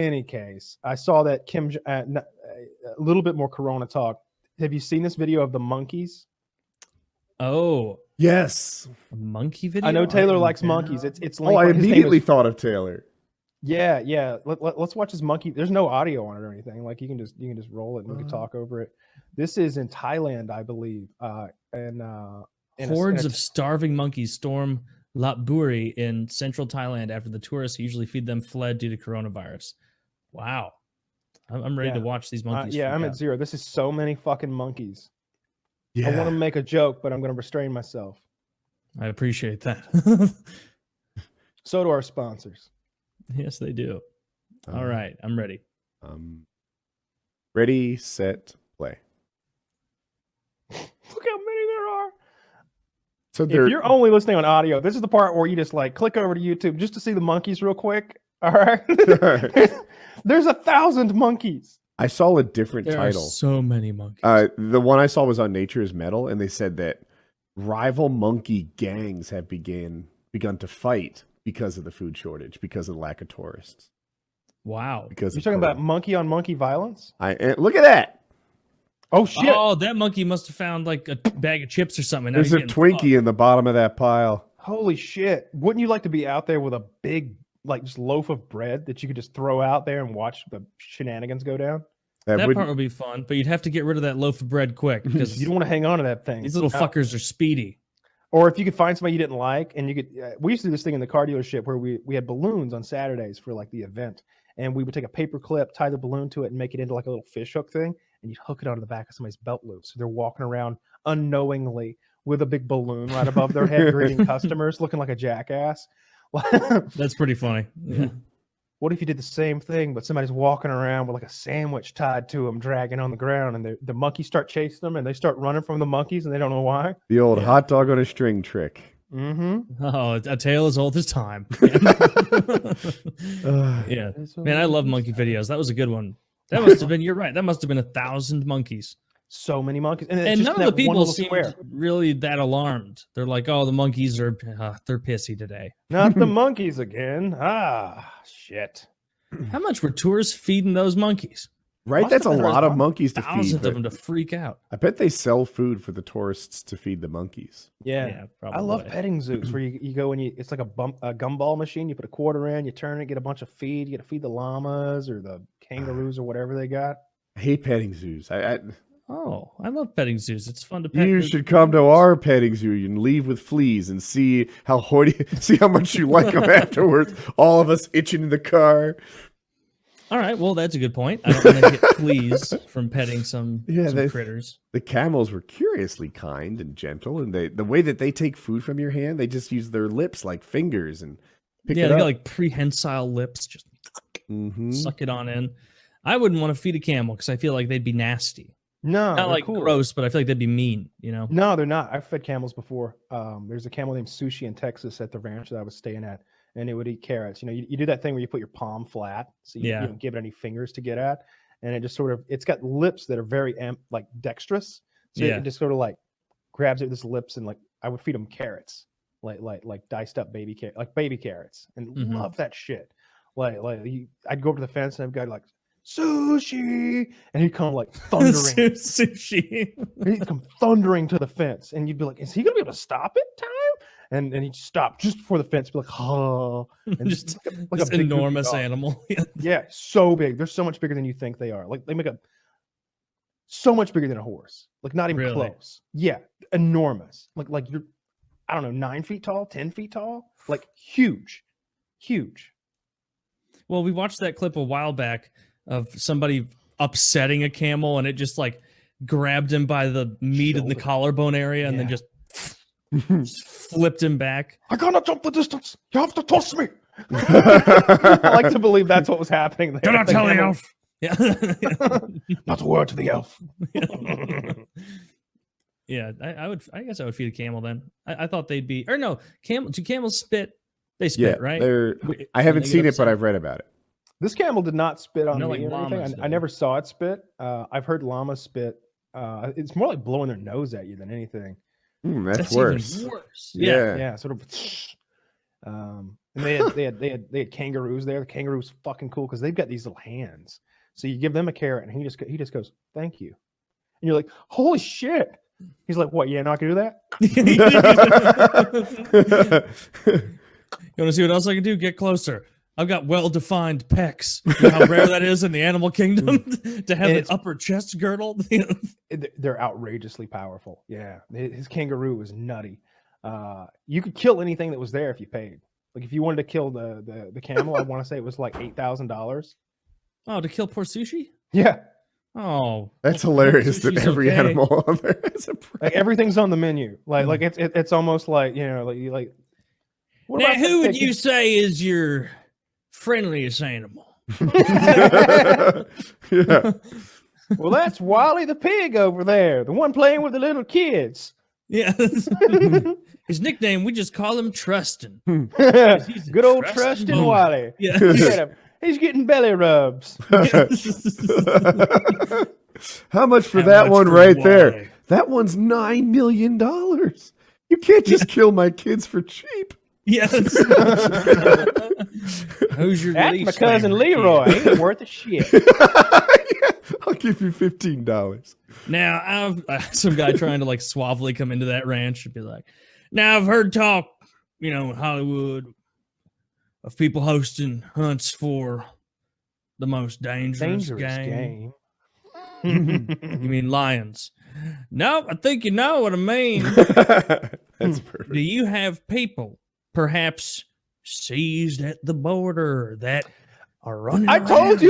any case, I saw that a little bit more Corona talk. Have you seen this video of the monkeys? Oh, yes. a monkey video. I know Taylor likes monkeys. It's I immediately thought of Taylor. Yeah. Let's watch this monkey. There's no audio on it or anything. Like you can just roll it and we can talk over it. This is in Thailand, I believe. Hordes of starving monkeys storm Lopburi in central Thailand after the tourists who usually feed them fled due to coronavirus. Wow. I'm ready to watch these monkeys. I'm at zero. This is so many fucking monkeys. Yeah. I want to make a joke, but I'm going to restrain myself. I appreciate that. So do our sponsors. Yes, they do. All right. I'm ready. Ready, set, play. Look how many there are. So if you're only listening on audio, this is the part where you just like click over to YouTube just to see the monkeys real quick. All right. There's 1,000 monkeys. I saw a different title. So many monkeys. The one I saw was on Nature is Metal, and they said that rival monkey gangs have begun to fight because of the food shortage, because of the lack of tourists. Wow. Because you're talking about monkey on monkey violence? Look at that. Oh shit. Oh, that monkey must have found like a bag of chips or something. There's a Twinkie in the bottom of that pile. Holy shit. Wouldn't you like to be out there with a big like just loaf of bread that you could just throw out there and watch the shenanigans go down? That part would be fun, but you'd have to get rid of that loaf of bread quick because you don't want to hang on to that thing. These little fuckers are speedy. Or if you could find somebody you didn't like, and you could, we used to do this thing in the car dealership where we had balloons on Saturdays for like the event, and we would take a paper clip, tie the balloon to it, and make it into like a little fish hook thing, and you'd hook it onto the back of somebody's belt loop. So they're walking around unknowingly with a big balloon right above their head, greeting customers, looking like a jackass. That's pretty funny. Yeah. What if you did the same thing, but somebody's walking around with like a sandwich tied to them, dragging on the ground, and the monkeys start chasing them, and they start running from the monkeys, and they don't know why? The old hot dog on a string trick. Mm-hmm. Oh, a tale as old as time. Yeah, man, I love monkey videos. That was a good one. That must have been. You're right. That must have been 1,000 monkeys. So many monkeys, and none of the people seemed really that alarmed. They're like, "Oh, the monkeys are they're pissy today." Not the monkeys again. Ah, shit. How much were tourists feeding those monkeys? Right, that's a lot of monkeys to feed. Thousands of them to freak out. I bet they sell food for the tourists to feed the monkeys. Yeah, probably. I love petting zoos where you go and it's like a gumball machine. You put a quarter in, you turn it, get a bunch of feed. You get to feed the llamas or the kangaroos or whatever they got. I hate petting zoos. Oh, I love petting zoos. It's fun to pet. You should come to our petting zoo and leave with fleas and see how much you like them afterwards. All of us itching in the car. All right, well, that's a good point. I don't want to get fleas from petting some critters. The camels were curiously kind and gentle, and the way that they take food from your hand, they just use their lips like fingers and pick it up. They got like prehensile lips, just suck it on in. I wouldn't want to feed a camel because I feel like they'd be nasty. No, not like cool. Gross, but I feel like they'd be mean, you know? No, they're not. I've fed camels before. There's a camel named Sushi in Texas at the ranch that I was staying at, and it would eat carrots. You know, you do that thing where you put your palm flat, so you don't give it any fingers to get at, and it just it's got lips that are very like dexterous, so it just sort of like grabs it with its lips, and like I would feed them carrots, like diced up baby carrots, and love that shit. I'd go up to the fence and I'd go like, Sushi, and he'd come like thundering. Sushi. He'd come thundering to the fence, and you'd be like, "Is he gonna be able to stop it, time?" And he'd stop just before the fence, be like, "Oh," and just like a enormous animal. Yeah, so big. They're so much bigger than you think they are. Like they make so much bigger than a horse. Like not even close. Yeah, enormous. Like you're, I don't know, 9 feet tall, 10 feet tall. Like huge. Well, we watched that clip a while back of somebody upsetting a camel, and it just like grabbed him by the meat in the collarbone area and then just flipped him back. I cannot jump the distance. You have to toss me. I like to believe that's what was happening there. Do not tell the elf. Yeah. Not a word to the elf. Yeah, I guess I would feed a camel then. I thought they'd be, or no, do camels spit? They spit, right? I haven't seen it, but I've read about it. This camel did not spit on me like or anything. I never saw it spit. I've heard llamas spit. It's more like blowing their nose at you than anything. That's worse. Even worse. Yeah, sort of. And they had kangaroos there. The kangaroos fucking cool because they've got these little hands. So you give them a carrot, and he just goes, "Thank you," and you're like, "Holy shit!" He's like, "What? Yeah, not gonna do that?" You want to see what else I can do? Get closer. I've got well-defined pecs. You know how rare that is in the animal kingdom to have an upper chest girdle. They're outrageously powerful. Yeah, his kangaroo was nutty. You could kill anything that was there if you paid. Like if you wanted to kill the camel, I want to say it was like $8,000. Oh, to kill poor Sushi? Yeah. Oh, that's hilarious that every animal on there is a price. Like everything's on the menu. Like it's almost like, you know, like. Now, who would you say is your friendliest animal? Yeah. Well, that's Wally the pig over there, the one playing with the little kids. Yeah. His nickname, we just call him Trustin. Good old Trustin Wally. Yeah. He's getting belly rubs. How much for that one right there? That one's $9 million. You can't just kill my kids for cheap. Yes. Who's your That's my cousin Leroy. He ain't worth a shit. Yeah, I'll give you $15. Now, I've some guy trying to like suavely come into that ranch and be like, now I've heard talk, you know, in Hollywood of people hosting hunts for the most dangerous game. You mean lions? No, I think you know what I mean. That's perfect. Do you have people perhaps seized at the border that are running around? I told you